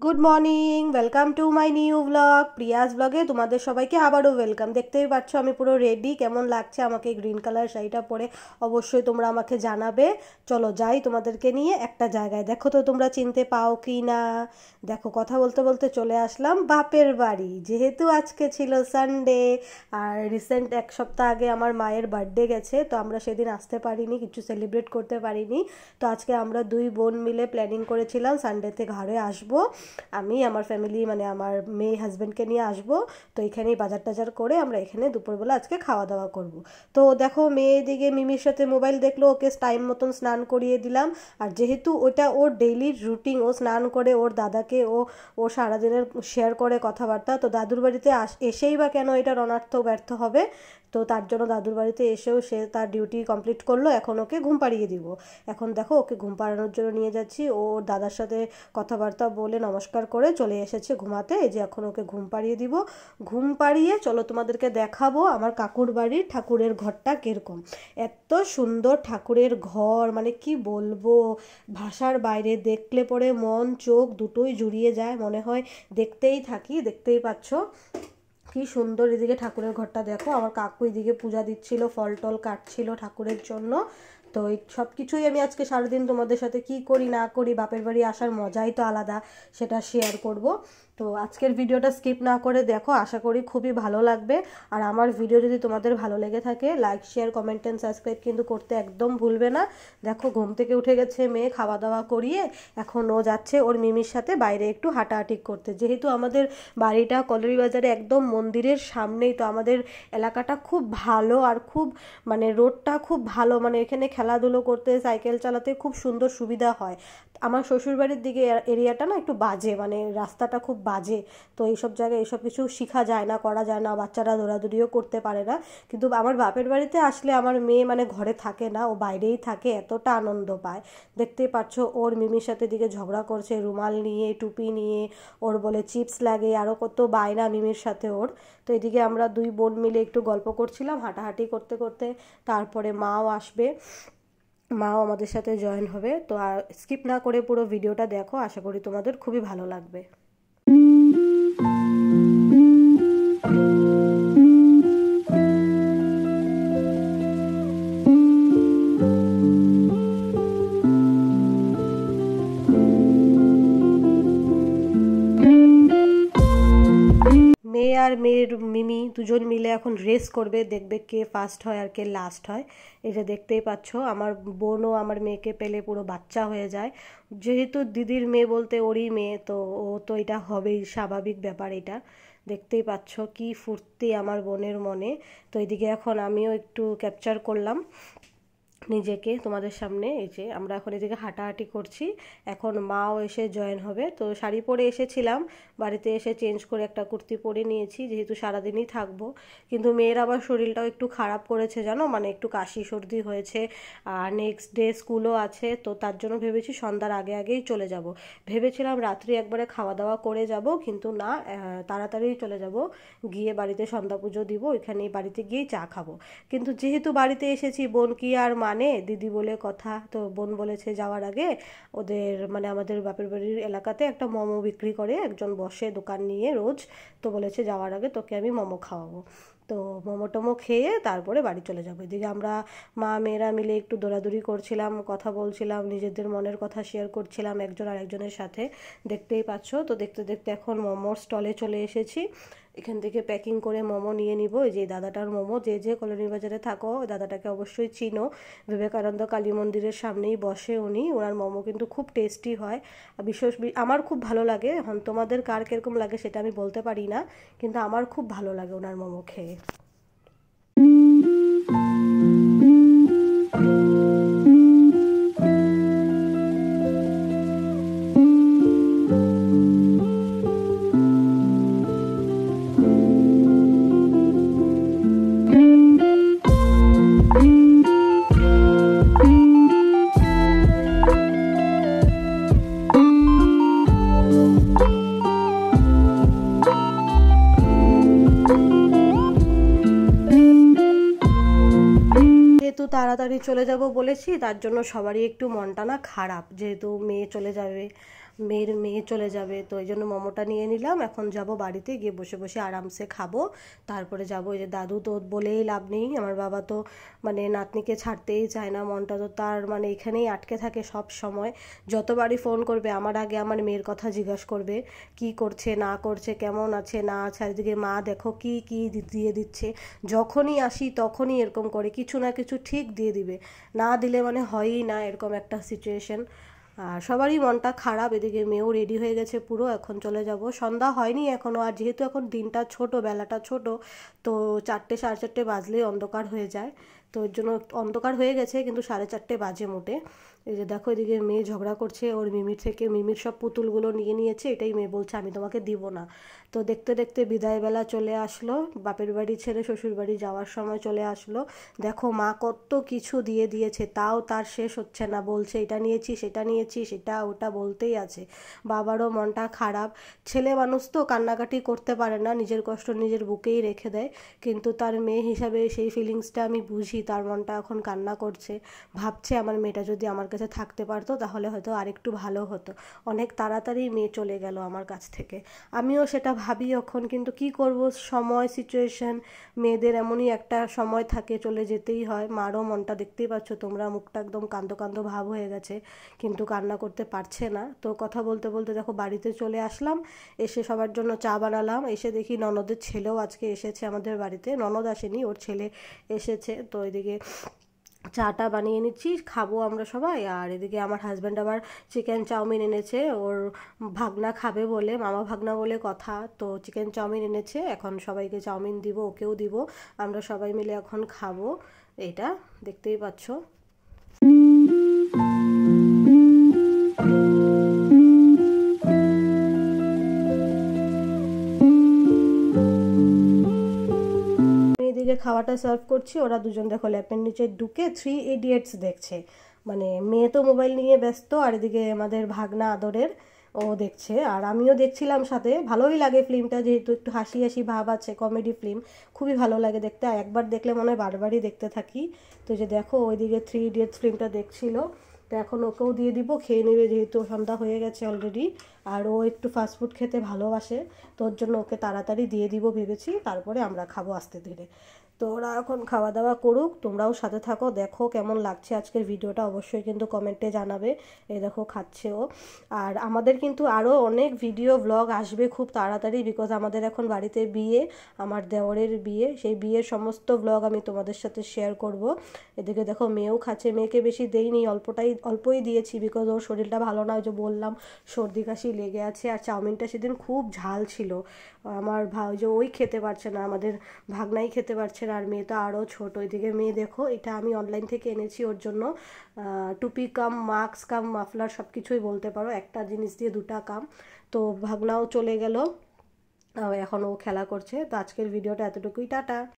Good morning, welcome to my new blog. Prius ব্লগে তোমাদের সবাইকে আবারও ওয়েলকাম। দেখতেই পাচ্ছ আমি পুরো রেডি। কেমন লাগছে আমাকে গ্রিন কালার শাড়িটা পরে অবশ্যই তোমরা আমাকে জানাবে। চলো যাই তোমাদেরকে নিয়ে একটা জায়গায়। দেখো তো তোমরা চিনতে পাও কি না। দেখো, কথা বলতে বলতে চলে আসলাম বাপের বাড়ি, যেহেতু আজকে ছিল সানডে। আর রিসেন্ট এক সপ্তাহ আগে আমার মায়ের বার্থডে গেছে, তো আমরা সেদিন আসতে পারিনি, কিছু সেলিব্রেট করতে পারিনি। তো আজকে আমরা দুই বোন মিলে প্ল্যানিং করেছিলাম সানডেতে ঘরে আসবো। আমি আমার ফ্যামিলি মানে আমার মেয়ে হাজব্যান্ডকে নিয়ে আসবো। তো এখানেই বাজার টাজার করে আমরা এখানে দুপুরবেলা আজকে খাওয়া দাওয়া করব। তো দেখো, মেয়ে দিকে মিমির সাথে মোবাইল দেখলো, ওকে টাইম মতন স্নান করিয়ে দিলাম। আর যেহেতু ওটা ওর ডেইলি রুটিন, ও স্নান করে ওর দাদাকে ও সারাদিনের শেয়ার করে কথাবার্তা। তো দাদুর বাড়িতে এসেই বা কেন এটা রণার্থ ব্যর্থ হবে। তো তার জন্য দাদুর বাড়িতে এসেও সে তার ডিউটি কমপ্লিট করলো। এখন ওকে ঘুম পাড়িয়ে দিব। এখন দেখো, ওকে ঘুম পাড়ানোর জন্য নিয়ে যাচ্ছি। ও ওর দাদার সাথে কথাবার্তা বলে নমস্কার করে চলে এসেছে ঘুমাতে। এই যে এখন ওকে ঘুম পাড়িয়ে দিব। ঘুম পাড়িয়ে চলো তোমাদেরকে দেখাবো আমার কাকুর বাড়ির ঠাকুরের ঘরটা কীরকম। এত সুন্দর ঠাকুরের ঘর, মানে কি বলবো, ভাষার বাইরে। দেখলে পরে মন চোখ দুটোই জুড়িয়ে যায়, মনে হয় দেখতেই থাকি। দেখতেই পাচ্ছ কি সুন্দর। এদিকে ঠাকুরের ঘরটা দেখো, আমার কাকু এদিকে পূজা দিচ্ছিল, ফল টল কাটছিল ঠাকুরের জন্য। তো এই সব কিছুই আমি আজকে সারাদিন তোমাদের সাথে কি করি না করি, বাপের বাড়ি আসার মজাই তো আলাদা, সেটা শেয়ার করব। তো আজকের ভিডিওটা স্কিপ না করে দেখো, আশা করি খুবই ভালো লাগবে। আর আমার ভিডিও যদি তোমাদের ভালো লেগে থাকে, like share comment and subscribe কিন্তু করতে একদম ভুলবে না। দেখো, ঘুম থেকে উঠে গেছে মেয়ে, খাওয়া দাওয়া করিয়ে এখন ও যাচ্ছে ওর মিমির সাথে বাইরে একটু হাঁটাহাঁটি করতে। যেহেতু আমাদের বাড়িটা কলোনি বাজারে একদম মন্দিরের সামনেই, তো আমাদের এলাকাটা খুব ভালো আর খুব মানে রোডটা খুব ভালো, মানে এখানে খেলাধুলো করতে সাইকেল চালাতে খুব সুন্দর সুবিধা হয়। আমার শ্বশুরবাড়ির দিকে এরিয়াটা না একটু বাজে, মানে রাস্তাটা খুব বাজে। তো এইসব জায়গায় এইসব কিছু শেখা যায় না, করা যায় না, বাচ্চারা দৌড়াদৌড়িও করতে পারে না। কিন্তু আমার বাপের বাড়িতে আসলে আমার মেয়ে মানে ঘরে থাকে না, ও বাইরেই থাকে, এতটা আনন্দ পায়। দেখতেই পাচ্ছ ওর মিমির সাথে দিকে ঝগড়া করছে, রুমাল নিয়ে টুপি নিয়ে, ওর বলে চিপস লাগে, আরও কত বায়না মিমির সাথে ওর। তো এদিকে আমরা দুই বোন মিলে একটু গল্প করছিলাম হাঁটাহাঁটি করতে করতে। তারপরে মাও আসবে, মাও আমাদের সাথে জয়েন হবে। তো স্কিপ না করে পুরো ভিডিওটা দেখো, আশা করি তোমাদের খুবই ভালো লাগবে। মেয়ে আর মেয়ের মিমি দুজন মিলে এখন রেস করবে, দেখবে কে ফার্স্ট হয় আর কে লাস্ট হয়। এটা দেখতেই পাচ্ছ, আমার বোনও আমার মেয়েকে পেলে পুরো বাচ্চা হয়ে যায়। যেহেতু দিদির মেয়ে বলতে ওরই মেয়ে, তো ও তো এটা হবেই, স্বাভাবিক ব্যাপার এটা। দেখতেই পাচ্ছ কি ফুর্তি আমার বোনের মনে। তো এদিকে এখন আমিও একটু ক্যাপচার করলাম নিজেকে তোমাদের সামনে। এই যে আমরা এখন এদিকে হাঁটাহাঁটি করছি, এখন মাও এসে জয়েন হবে। তো শাড়ি পরে এসেছিলাম, বাড়িতে এসে চেঞ্জ করে একটা কুর্তি পরে নিয়েছি, যেহেতু সারাদিনই থাকবো। কিন্তু মেয়ের আবার শরীরটাও একটু খারাপ করেছে জানো, মানে একটু কাশি সর্দি হয়েছে। আর নেক্সট ডে স্কুলও আছে, তো তার জন্য ভেবেছি সন্ধ্যার আগে আগেই চলে যাব। ভেবেছিলাম রাত্রি একবারে খাওয়া দাওয়া করে যাব, কিন্তু না, তাড়াতাড়ি চলে যাব, গিয়ে বাড়িতে সন্ধ্যা পুজো দিব, ওইখানেই বাড়িতে গিয়েই চা খাবো। কিন্তু যেহেতু বাড়িতে এসেছি, বোন কি আর মানে দিদি বলে কথা, তো বোন বলেছে যাওয়ার আগে ওদের মানে আমাদের বাপের বাড়ির এলাকাতে একটা মোমো বিক্রি করে একজন, বসে দোকান নিয়ে রোজ। তো বলেছে যাওয়ার আগে তোকে আমি মোমো খাওয়াবো। তো মোমো টোমো খেয়ে তারপরে বাড়ি চলে যাবো। এদিকে আমরা মা মেয়েরা মিলে একটু দৌড়াদৌড়ি করছিলাম, কথা বলছিলাম, নিজেদের মনের কথা শেয়ার করছিলাম একজন আরেকজনের সাথে। দেখতেই পাচ্ছ। তো দেখতে দেখতে এখন মোমোর স্টলে চলে এসেছি। এখান থেকে প্যাকিং করে মোমো নিয়ে নিব। এই যে দাদাটার মোমো, যে যে কলোনি বাজারে থাকো দাদাটাকে অবশ্যই চিনো, বিবেকানন্দ কালী মন্দিরের সামনেই বসে উনি। ওনার মোমো কিন্তু খুব টেস্টি হয়, বিশেষ আমার খুব ভালো লাগে। এখন তোমাদের কার কীরকম লাগে সেটা আমি বলতে পারি না, কিন্তু আমার খুব ভালো লাগে ওনার মোমো খেয়ে। যেহেতু তাড়াতাড়ি চলে যাব বলেছি, তার জন্য সবারই একটু মনটা না খারাপ, যেহেতু মেয়ে চলে যাবে। মেয়ে চলে যাবে, তো এই জন্য মোমোটা নিয়ে নিলাম। এখন যাব বাড়িতে, গিয়ে বসে বসে আরামসে খাবো, তারপরে যাবো। এই যে দাদু তো বলেই লাভ নেই, আমার বাবা তো মানে নাতনিকে ছাড়তেই চায় না, মনটা তো তার মানে এখানেই আটকে থাকে সব সময়। যতবারই ফোন করবে আমার আগে আমার মেয়ের কথা জিজ্ঞাসা করবে, কি করছে না করছে, কেমন আছে না আছে। আর এদিকে মা দেখো কি কি দিয়ে দিচ্ছে, যখনই আসি তখনই এরকম করে কিছু না কিছু ঠিক দিয়ে দিবে, না দিলে মানে হয়ই না, এরকম একটা সিচুয়েশন। আর সবারই মনটা খারাপ। এদিকে মেয়েও রেডি হয়ে গেছে পুরো, এখন চলে যাব। সন্ধ্যা হয়নি এখনও, আর যেহেতু এখন দিনটা ছোট, বেলাটা ছোট, তো 4টে 4:30 বাজলেই অন্ধকার হয়ে যায়। তো ওর জন্য অন্ধকার হয়ে গেছে, কিন্তু 4:30 বাজে মোটে। এই যে দেখো এদিকে মেয়ে ঝগড়া করছে, ওর মিমির থেকে মিমির সব পুতুলগুলো নিয়ে নিয়েছে, এটাই মেয়ে বলছে আমি তোমাকে দিব না। তো দেখতে দেখতে বিদায়বেলা চলে আসলো, বাপের বাড়ি ছেড়ে শ্বশুর বাড়ি যাওয়ার সময় চলে আসলো। দেখো মা কত কিছু দিয়ে দিয়েছে, তাও তার শেষ হচ্ছে না, বলছে এটা নিয়েছি সেটা নিয়েছি, সেটা ওটা বলতেই আছে। বাবারও মনটা খারাপ, ছেলে মানুষ তো কান্নাকাটি করতে পারে না, নিজের কষ্ট নিজের বুকেই রেখে দেয়, কিন্তু তার মেয়ে হিসাবে সেই ফিলিংসটা আমি বুঝি, তার মনটা এখন কান্না করছে, ভাবছে আমার মেয়েটা যদি আমার কাছে থাকতে পারতো তাহলে হয়তো আরেকটু ভালো হতো। অনেক তাড়াতাড়ি মেয়ে চলে গেল আমার কাছ থেকে, আমিও সেটা ভাবি এখন, কিন্তু কি করব, সময় সিচুয়েশন, মেয়েদের এমনই একটা সময় থাকে, চলে যেতেই হয়। মারও মনটা দেখতেই পাচ্ছ তোমরা, মুখটা একদম কান্দো কান্দো ভাব হয়ে গেছে, কিন্তু কান্না করতে পারছে না। তো কথা বলতে বলতে দেখো বাড়িতে চলে আসলাম, এসে সবার জন্য চা বানালাম। এসে দেখি ননদের ছেলেও আজকে এসেছে আমাদের বাড়িতে, ননদ আসেনি, ওর ছেলে এসেছে। তো এদিকে চাটা বানিয়ে নিচ্ছি, খাবো আমরা সবাই। আর এদিকে আমার হাজব্যান্ড আবার চিকেন চাউমিন এনেছে, ওর ভাগনা খাবে বলে, মামা ভাগনা বলে কথা, তো চিকেন চাউমিন এনেছে, এখন সবাইকে চাউমিন দিব, ওকেও দিব, আমরা সবাই মিলে এখন খাবো। এটা দেখতেই পাচ্ছ। এদিকে খাওয়াটা সার্ভ করছি, ওরা দুজন দেখো ল্যাপের নিচে ঢুকে 3 ইডিয়টস দেখছে। মানে মেয়ে তো মোবাইল নিয়ে ব্যস্ত, আর এদিকে আমাদের ভাগনা আদরের ও দেখছে, আর আমিও দেখছিলাম সাথে। ভালোই লাগে ফিল্মটা, যেহেতু একটু হাসি হাসি ভাব আছে, কমেডি ফিল্ম, খুবই ভালো লাগে দেখতে, একবার দেখলে মনে হয় বারবারই দেখতে থাকি। তো যে দেখো ওইদিকে 3 ইডিয়টস ফিল্মটা দেখছিল, তো এখন ওকেও দিয়ে দিব, খেয়ে নেবে, যেহেতু সন্ধ্যা হয়ে গেছে অলরেডি। আর ও একটু ফাস্টফুড খেতে ভালোবাসে, তো ওর জন্য ওকে তাড়াতাড়ি দিয়ে দিব ভেবেছি, তারপরে আমরা খাবো আস্তে ধীরে। তো ওরা এখন খাওয়া দাওয়া করুক, তোমরাও সাথে থাকো, দেখো কেমন লাগছে আজকের ভিডিওটা, অবশ্যই কিন্তু কমেন্টে জানাবে। এই দেখো খাচ্ছে ও। আর আমাদের কিন্তু আরও অনেক ভিডিও ব্লগ আসবে খুব তাড়াতাড়ি, বিকজ আমাদের এখন বাড়িতে বিয়ে, আমার দেওরের বিয়ে, সেই বিয়ের সমস্ত ব্লগ আমি তোমাদের সাথে শেয়ার করব। এদিকে দেখো মেয়েও খাচ্ছে, মেয়েকে বেশি দেইনি, অল্পই দিয়েছি, বিকজ ওর শরীরটা ভালো না, ওই যে বললাম সর্দি কাশি লেগে আছে। আর চাউমিনটা সেদিন খুব ঝাল ছিল, আমার ভাই যে ওই খেতে পারছে না, আমাদের ভাগনাই খেতে পারছে না, আর মেয়ে তো আরও ছোট। ওইদিকে মেয়ে দেখো, এটা আমি অনলাইন থেকে এনেছি ওর জন্য, টুপি কাম মাস্ক কাম মাফলার সব কিছুই বলতে পারো, একটা জিনিস দিয়ে দুটা কাম। তো ভাগনাও চলে গেল, এখন ও খেলা করছে। তো আজকের ভিডিওটা এতটুকুই, টাটা।